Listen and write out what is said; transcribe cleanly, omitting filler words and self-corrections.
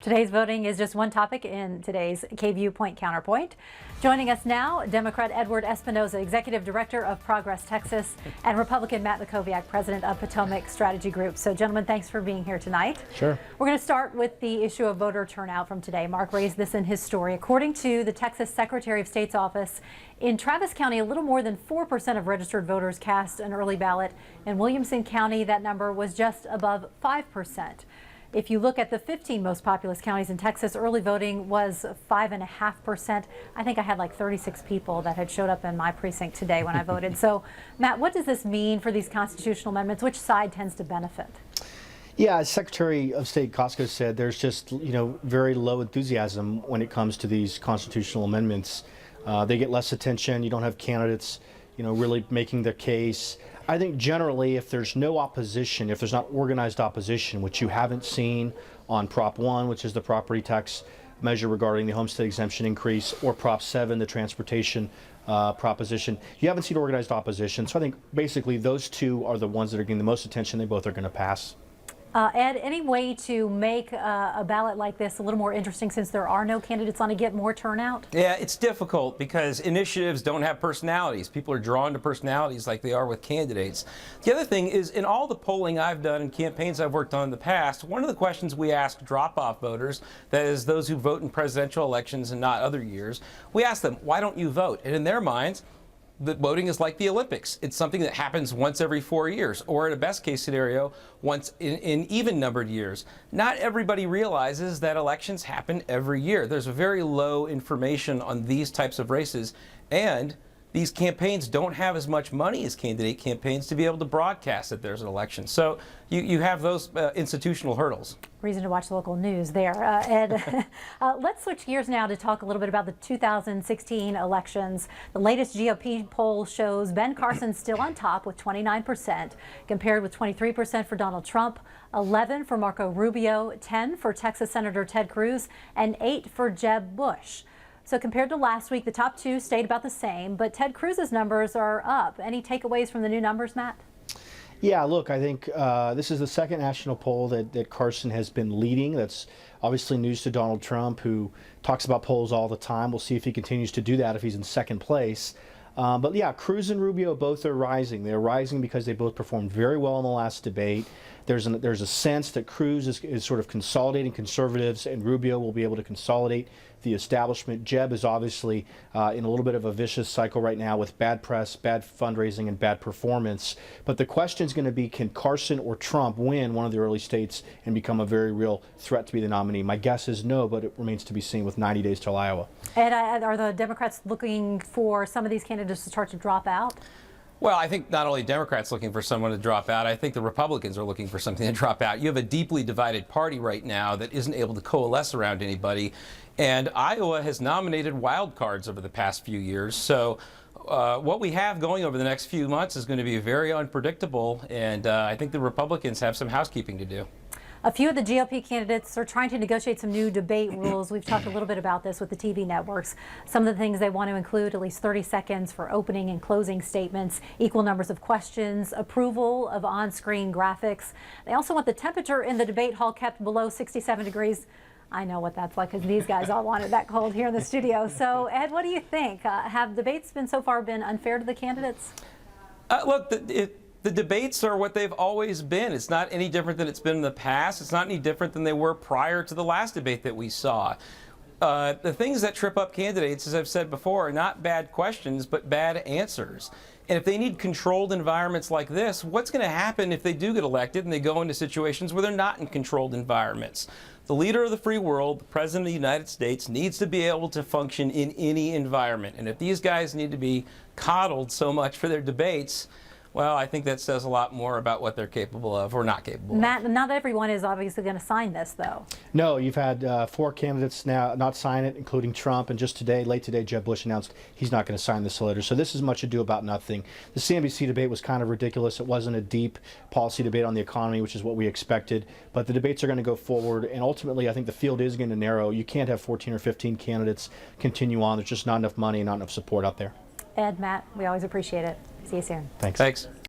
Today's voting is just one topic in today's KVU Point-Counterpoint. Joining us now, Democrat Edward Espinoza, Executive Director of Progress Texas, and Republican Matt Mackowiak, President of Potomac Strategy Group. So, gentlemen, thanks for being here tonight. Sure. We're going to start with the issue of voter turnout from today. Mark raised this in his story. According to the Texas Secretary of State's office, in Travis County, a little more than 4% of registered voters cast an early ballot. In Williamson County, that number was just above 5%. If you look at the 15 most populous counties in Texas, early voting was 5.5%. I think I had like 36 people that had showed up in my precinct today when I voted. So, Matt, what does this mean for these constitutional amendments? Which side tends to benefit? Yeah, as Secretary of State Costco said, there's just, very low enthusiasm when it comes to these constitutional amendments. They get less attention. You don't have candidates, really making their case. I think generally, if there's no opposition, if there's not organized opposition, which you haven't seen on Prop 1, which is the property tax measure regarding the homestead exemption increase, or Prop 7, the transportation proposition, you haven't seen organized opposition. So I think basically those two are the ones that are getting the most attention. They both are going to pass. Ed, any way to make a ballot like this a little more interesting since there are no candidates on to get more turnout? Yeah, it's difficult because initiatives don't have personalities. People are drawn to personalities like they are with candidates. The other thing is, in all the polling I've done and campaigns I've worked on in the past, one of the questions we ask drop-off voters, that is those who vote in presidential elections and not other years, we ask them, why don't you vote? And in their minds, that voting is like the Olympics. It's something that happens once every 4 years, or in a best case scenario, once in even numbered years. Not everybody realizes that elections happen every year. There's a very low information on these types of races, and these campaigns don't have as much money as candidate campaigns to be able to broadcast that there's an election. So you have those institutional hurdles. Reason to watch local news there. Ed, let's switch gears now to talk a little bit about the 2016 elections. The latest GOP poll shows Ben Carson still on top with 29%, compared with 23% for Donald Trump, 11 for Marco Rubio, 10 for Texas Senator Ted Cruz, and 8 for Jeb Bush. So compared to last week, the top two stayed about the same, but Ted Cruz's numbers are up. Any takeaways from the new numbers, Matt? Yeah, look, I think this is the second national poll that Carson has been leading. That's obviously news to Donald Trump, who talks about polls all the time. We'll see if he continues to do that if he's in second place. But yeah, Cruz and Rubio both are rising. They're rising because they both performed very well in the last debate. There's a sense that Cruz is sort of consolidating conservatives, and Rubio will be able to consolidate the establishment. Jeb is obviously in a little bit of a vicious cycle right now with bad press, bad fundraising, and bad performance. But the question is going to be, can Carson or Trump win one of the early states and become a very real threat to be the nominee? My guess is no, but it remains to be seen with 90 days till Iowa. And are the Democrats looking for some of these candidates to start to drop out? Well, I think not only Democrats looking for someone to drop out, I think the Republicans are looking for something to drop out. You have a deeply divided party right now that isn't able to coalesce around anybody. And Iowa has nominated wild cards over the past few years. So what we have going over the next few months is going to be very unpredictable. And I think the Republicans have some housekeeping to do. A few of the GOP candidates are trying to negotiate some new debate rules. We've talked a little bit about this with the TV networks. Some of the things they want to include: at least 30 seconds for opening and closing statements, equal numbers of questions, approval of on-screen graphics. They also want the temperature in the debate hall kept below 67 degrees. I know what that's like because these guys all want it that cold here in the studio. So, Ed, what do you think? Have debates so far been unfair to the candidates? Look, the debates are what they've always been. It's not any different than it's been in the past. It's not any different than they were prior to the last debate that we saw. The things that trip up candidates, as I've said before, are not bad questions, but bad answers. And if they need controlled environments like this, what's going to happen if they do get elected and they go into situations where they're not in controlled environments? The leader of the free world, the President of the United States, needs to be able to function in any environment. And if these guys need to be coddled so much for their debates, well, I think that says a lot more about what they're capable of or not capable of. Matt, not everyone is obviously going to sign this, though. No, you've had 4 candidates now not sign it, including Trump. And just today, late today, Jeb Bush announced he's not going to sign this letter. So this is much ado about nothing. The CNBC debate was kind of ridiculous. It wasn't a deep policy debate on the economy, which is what we expected. But the debates are going to go forward. And ultimately, I think the field is going to narrow. You can't have 14 or 15 candidates continue on. There's just not enough money and not enough support out there. Ed, Matt, we always appreciate it. See you soon. Thanks. Thanks.